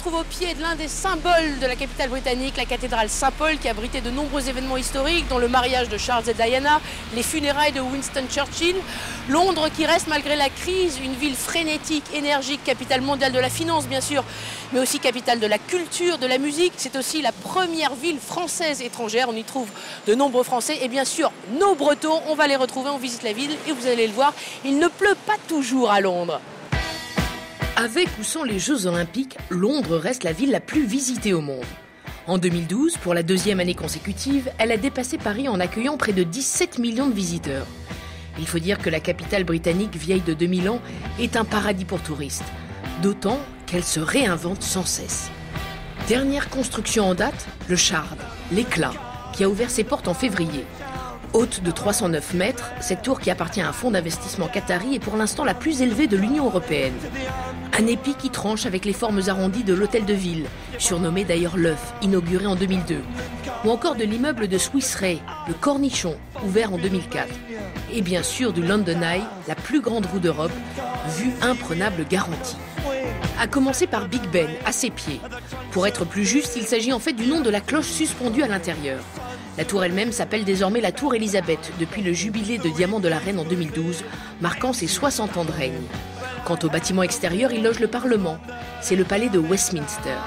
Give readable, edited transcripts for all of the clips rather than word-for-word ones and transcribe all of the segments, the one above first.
trouve au pied de l'un des symboles de la capitale britannique, la cathédrale Saint-Paul, qui a abrité de nombreux événements historiques, dont le mariage de Charles et Diana, les funérailles de Winston Churchill. Londres qui reste, malgré la crise, une ville frénétique, énergique, capitale mondiale de la finance, bien sûr, mais aussi capitale de la culture, de la musique. C'est aussi la première ville française étrangère. On y trouve de nombreux Français et bien sûr nos Bretons. On va les retrouver, on visite la ville et vous allez le voir, il ne pleut pas toujours à Londres. Avec ou sans les Jeux Olympiques, Londres reste la ville la plus visitée au monde. En 2012, pour la deuxième année consécutive, elle a dépassé Paris en accueillant près de 17 millions de visiteurs. Il faut dire que la capitale britannique vieille de 2000 ans est un paradis pour touristes, d'autant qu'elle se réinvente sans cesse. Dernière construction en date, le Shard, l'éclat, qui a ouvert ses portes en février. Haute de 309 mètres, cette tour qui appartient à un fonds d'investissement qatari est pour l'instant la plus élevée de l'Union européenne. Un épi qui tranche avec les formes arrondies de l'hôtel de ville, surnommé d'ailleurs l'œuf, inauguré en 2002. Ou encore de l'immeuble de Swiss Re, le Cornichon, ouvert en 2004. Et bien sûr du London Eye, la plus grande roue d'Europe, vue imprenable garantie. À commencer par Big Ben, à ses pieds. Pour être plus juste, il s'agit en fait du nom de la cloche suspendue à l'intérieur. La tour elle-même s'appelle désormais la Tour Élisabeth, depuis le jubilé de diamant de la reine en 2012, marquant ses 60 ans de règne. Quant au bâtiment extérieur, il loge le Parlement. C'est le palais de Westminster.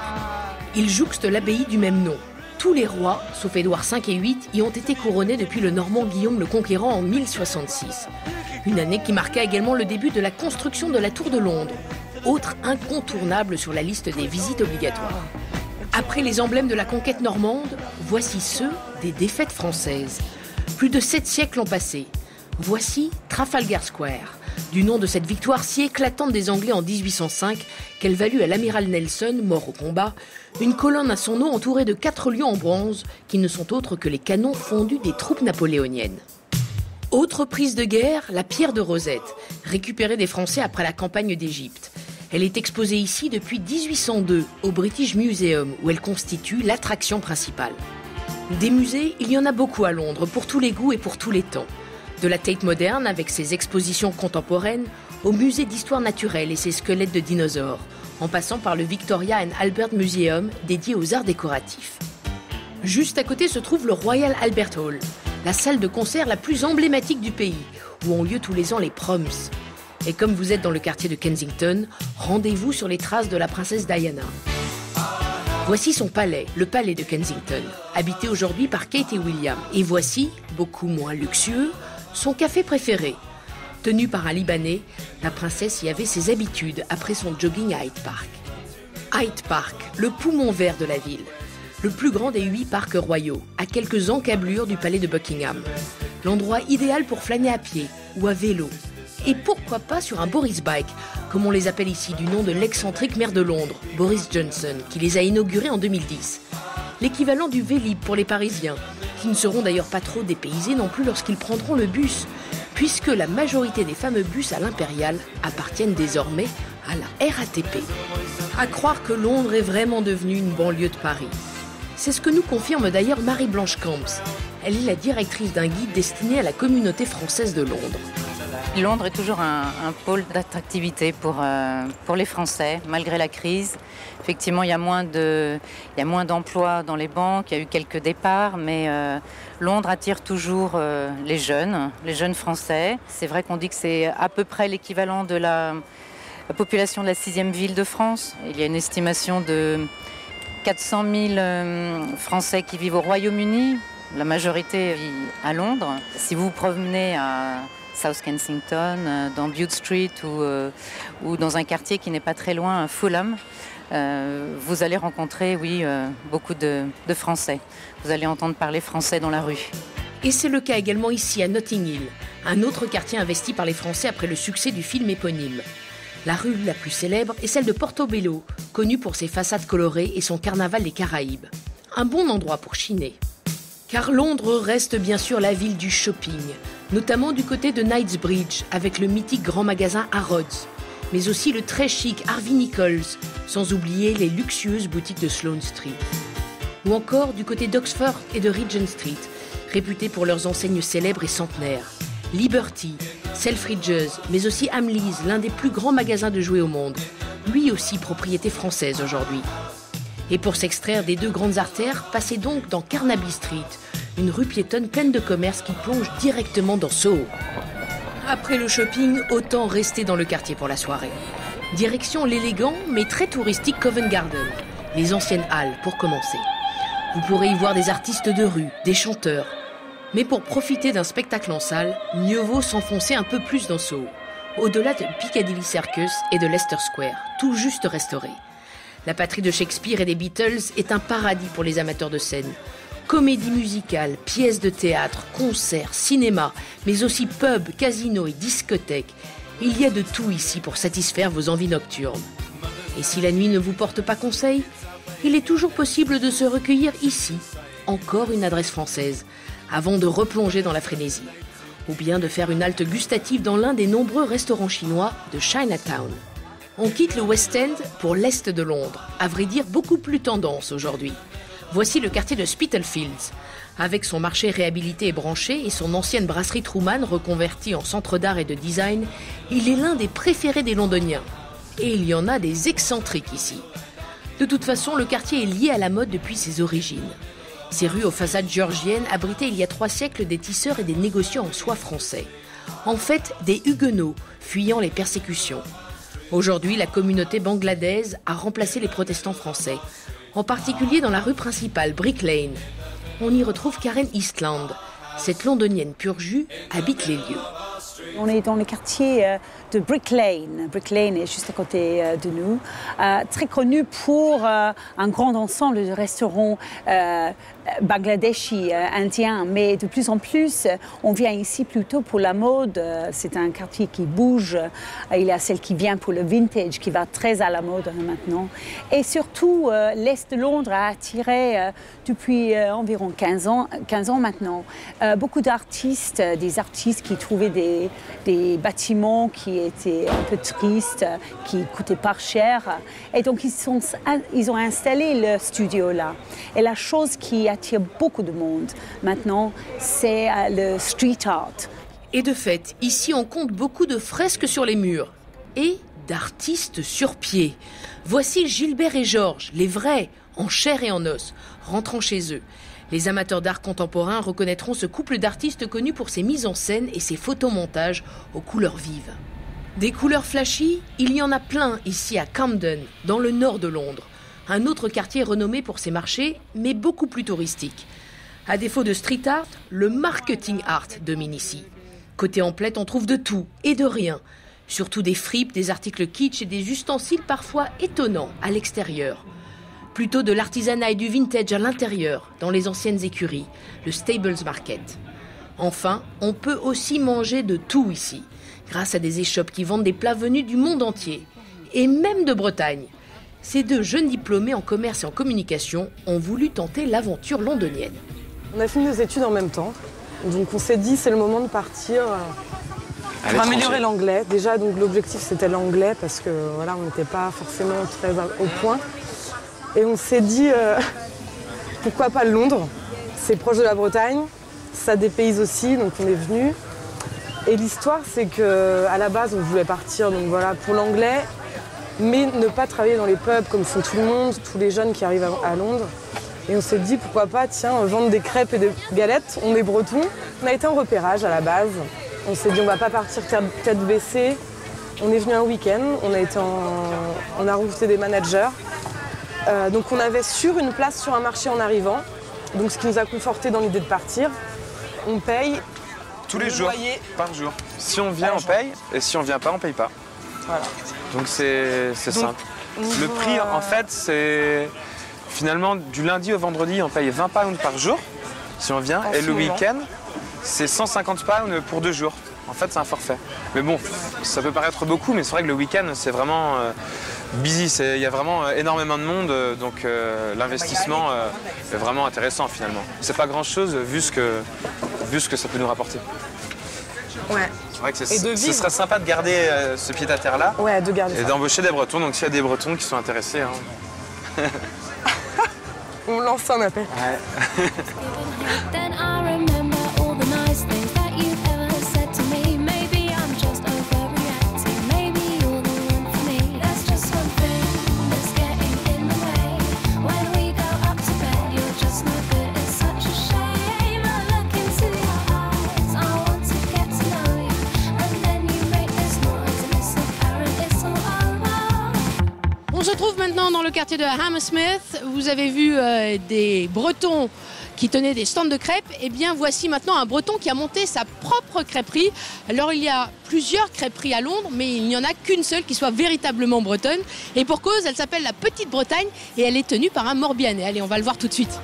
Il jouxte l'abbaye du même nom. Tous les rois, sauf Édouard V et VIII, y ont été couronnés depuis le Normand Guillaume le Conquérant en 1066. Une année qui marqua également le début de la construction de la Tour de Londres, autre incontournable sur la liste des visites obligatoires. Après les emblèmes de la conquête normande, voici ceux des défaites françaises. Plus de 7 siècles ont passé. Voici Trafalgar Square, du nom de cette victoire si éclatante des Anglais en 1805 qu'elle valut à l'amiral Nelson, mort au combat, une colonne à son nom entourée de 4 lions en bronze qui ne sont autres que les canons fondus des troupes napoléoniennes. Autre prise de guerre, la pierre de Rosette, récupérée des Français après la campagne d'Égypte. Elle est exposée ici depuis 1802 au British Museum où elle constitue l'attraction principale. Des musées, il y en a beaucoup à Londres, pour tous les goûts et pour tous les temps. De la Tate moderne avec ses expositions contemporaines au musée d'histoire naturelle et ses squelettes de dinosaures, en passant par le Victoria and Albert Museum dédié aux arts décoratifs. Juste à côté se trouve le Royal Albert Hall, la salle de concert la plus emblématique du pays, où ont lieu tous les ans les proms. Et comme vous êtes dans le quartier de Kensington, rendez-vous sur les traces de la princesse Diana. Voici son palais, le palais de Kensington, habité aujourd'hui par Kate et William. Et voici, beaucoup moins luxueux, son café préféré. Tenu par un Libanais, la princesse y avait ses habitudes après son jogging à Hyde Park. Hyde Park, le poumon vert de la ville. Le plus grand des 8 parcs royaux, à quelques encablures du palais de Buckingham. L'endroit idéal pour flâner à pied ou à vélo. Et pourquoi pas sur un Boris Bike, comme on les appelle ici, du nom de l'excentrique maire de Londres, Boris Johnson, qui les a inaugurés en 2010. L'équivalent du Vélib pour les Parisiens, qui ne seront d'ailleurs pas trop dépaysés non plus lorsqu'ils prendront le bus, puisque la majorité des fameux bus à l'Impérial appartiennent désormais à la RATP. À croire que Londres est vraiment devenue une banlieue de Paris. C'est ce que nous confirme d'ailleurs Marie-Blanche Camps. Elle est la directrice d'un guide destiné à la communauté française de Londres. Londres est toujours un pôle d'attractivité pour les Français, malgré la crise. Effectivement, il y a moins d'emplois dans les banques, il y a eu quelques départs, mais Londres attire toujours les jeunes Français. C'est vrai qu'on dit que c'est à peu près l'équivalent de la population de la 6e ville de France. Il y a une estimation de 400 000 Français qui vivent au Royaume-Uni. La majorité vit à Londres. Si vous vous promenez à South Kensington, dans Bute Street ou dans un quartier qui n'est pas très loin, Fulham, vous allez rencontrer, beaucoup de Français. Vous allez entendre parler français dans la rue. Et c'est le cas également ici à Notting Hill, un autre quartier investi par les Français après le succès du film éponyme. La rue la plus célèbre est celle de Portobello, connue pour ses façades colorées et son carnaval des Caraïbes. Un bon endroit pour chiner. Car Londres reste bien sûr la ville du shopping, notamment du côté de Knightsbridge avec le mythique grand magasin Harrods, mais aussi le très chic Harvey Nichols, sans oublier les luxueuses boutiques de Sloane Street. Ou encore du côté d'Oxford et de Regent Street, réputés pour leurs enseignes célèbres et centenaires. Liberty, Selfridges, mais aussi Hamleys, l'un des plus grands magasins de jouets au monde, lui aussi propriété française aujourd'hui. Et pour s'extraire des deux grandes artères, passez donc dans Carnaby Street, une rue piétonne pleine de commerces qui plonge directement dans Soho. Après le shopping, autant rester dans le quartier pour la soirée. Direction l'élégant mais très touristique Covent Garden, les anciennes halles pour commencer. Vous pourrez y voir des artistes de rue, des chanteurs. Mais pour profiter d'un spectacle en salle, mieux vaut s'enfoncer un peu plus dans Soho, au-delà de Piccadilly Circus et de Leicester Square, tout juste restauré. La patrie de Shakespeare et des Beatles est un paradis pour les amateurs de scène. Comédie musicale, pièces de théâtre, concerts, cinéma, mais aussi pubs, casinos et discothèques. Il y a de tout ici pour satisfaire vos envies nocturnes. Et si la nuit ne vous porte pas conseil, il est toujours possible de se recueillir ici, encore une adresse française, avant de replonger dans la frénésie. Ou bien de faire une halte gustative dans l'un des nombreux restaurants chinois de Chinatown. On quitte le West End pour l'Est de Londres, à vrai dire beaucoup plus tendance aujourd'hui. Voici le quartier de Spitalfields. Avec son marché réhabilité et branché et son ancienne brasserie Truman reconvertie en centre d'art et de design, il est l'un des préférés des Londoniens. Et il y en a des excentriques ici. De toute façon, le quartier est lié à la mode depuis ses origines. Ces rues aux façades géorgiennes abritaient il y a 3 siècles des tisseurs et des négociants en soie français. En fait, des huguenots, fuyant les persécutions. Aujourd'hui, la communauté bangladaise a remplacé les protestants français, en particulier dans la rue principale, Brick Lane. On y retrouve Karen Eastland. Cette londonienne pur jus habite les lieux. On est dans le quartier de Brick Lane. Brick Lane est juste à côté de nous. Très connu pour un grand ensemble de restaurants bangladeshi, indiens. Mais de plus en plus, on vient ici plutôt pour la mode. C'est un quartier qui bouge. Il y a celle qui vient pour le vintage, qui va très à la mode maintenant. Et surtout, l'Est de Londres a attiré depuis environ 15 ans maintenant beaucoup d'artistes, des artistes qui trouvaient des bâtiments qui étaient un peu tristes, qui coûtaient pas cher. Et donc, ils ont installé le studio là. Et la chose qui attire beaucoup de monde maintenant, c'est le street art. Et de fait, ici, on compte beaucoup de fresques sur les murs. Et d'artistes sur pied. Voici Gilbert et Georges, les vrais, en chair et en os, rentrant chez eux. Les amateurs d'art contemporain reconnaîtront ce couple d'artistes connus pour ses mises en scène et ses photomontages aux couleurs vives. Des couleurs flashy, il y en a plein ici à Camden, dans le nord de Londres. Un autre quartier renommé pour ses marchés, mais beaucoup plus touristique. À défaut de street art, le marketing art domine ici. Côté emplette, on trouve de tout et de rien. Surtout des fripes, des articles kitsch et des ustensiles parfois étonnants à l'extérieur. Plutôt de l'artisanat et du vintage à l'intérieur, dans les anciennes écuries, le Stables Market. Enfin, on peut aussi manger de tout ici, grâce à des échoppes qui vendent des plats venus du monde entier, et même de Bretagne. Ces 2 jeunes diplômés en commerce et en communication ont voulu tenter l'aventure londonienne. On a fini nos études en même temps, donc on s'est dit c'est le moment de partir pour améliorer l'anglais. Déjà, donc l'objectif c'était l'anglais parce que voilà, on n'était pas forcément très au point. Et on s'est dit, pourquoi pas Londres? C'est proche de la Bretagne, ça dépayse aussi, donc on est venu. Et l'histoire, c'est qu'à la base, on voulait partir donc voilà, pour l'anglais, mais ne pas travailler dans les pubs comme font tout le monde, tous les jeunes qui arrivent à Londres. Et on s'est dit, pourquoi pas, tiens, vendre des crêpes et des galettes, on est bretons. On a été en repérage à la base. On s'est dit, on va pas partir tête baissée. On est venu un week-end, on a recruté des managers. Donc on avait une place sur un marché en arrivant, donc ce qui nous a conforté dans l'idée de partir. On paye tous les jours, par jour. Si on vient, on paye, et si on vient pas, on paye pas. Voilà. Donc c'est simple. Le prix, en fait, c'est finalement du lundi au vendredi, on paye 20 pounds par jour, si on vient, et le week-end, c'est 150 pounds pour 2 jours. En fait, c'est un forfait. Mais bon, ça peut paraître beaucoup, mais c'est vrai que le week-end, c'est vraiment busy. Il y a vraiment énormément de monde, donc l'investissement est vraiment intéressant finalement. C'est pas grand-chose vu ce que ça peut nous rapporter. Ouais. C'est vrai que ce serait sympa de garder ce pied-à-terre-là. Ouais, de garder et d'embaucher des Bretons. Donc s'il y a des Bretons qui sont intéressés. Hein. On lance un appel. Ouais. Then I remember all the nice things that you've ever said to me. Maybe I'm just overreacting. Maybe you're the one for me. There's just one thing that's getting in the way. When maintenant dans le quartier de Hammersmith. Vous avez vu des Bretons qui tenaient des stands de crêpes. Eh bien, voici maintenant un Breton qui a monté sa propre crêperie. Alors, il y a plusieurs crêperies à Londres, mais il n'y en a qu'une seule qui soit véritablement bretonne. Et pour cause, elle s'appelle la Petite Bretagne et elle est tenue par un Morbihanais. Allez, on va le voir tout de suite.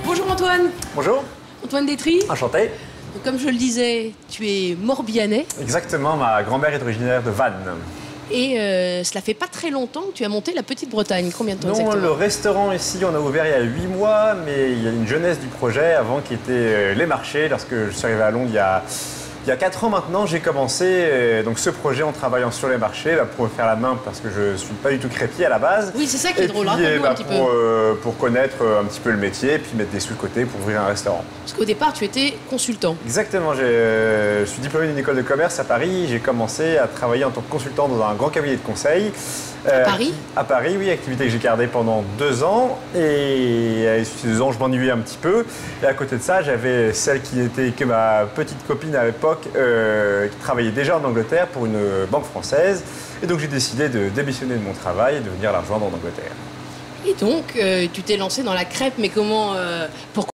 Bonjour Antoine. Bonjour. Antoine Détry. Enchanté. Donc, comme je le disais, tu es Morbihanais. Exactement, ma grand-mère est originaire de Vannes. Et cela fait pas très longtemps que tu as monté la Petite Bretagne. Combien de temps Non, exactement? le restaurant ici, on a ouvert il y a 8 mois, mais il y a une jeunesse du projet avant qui était les marchés. Lorsque je suis arrivé à Londres il y a 4 ans maintenant, j'ai commencé donc ce projet en travaillant sur les marchés pour me faire la main parce que je ne suis pas du tout crêpier à la base. Oui, c'est ça qui est drôle, puis, raconte-nous un petit peu. Pour connaître un petit peu le métier et puis mettre des sous de côté pour ouvrir un restaurant. Parce qu'au départ, tu étais consultant. Exactement, je suis diplômé d'une école de commerce à Paris. J'ai commencé à travailler en tant que consultant dans un grand cabinet de conseil. À Paris? À Paris, oui, activité que j'ai gardée pendant 2 ans. Et à l'issue de 2 ans, je m'ennuyais un petit peu. Et à côté de ça, j'avais celle qui était que ma petite copine à l'époque, qui travaillait déjà en Angleterre pour une banque française. Et donc j'ai décidé de démissionner de mon travail et de venir la rejoindre en Angleterre. Et donc, tu t'es lancé dans la crêpe, mais comment pourquoi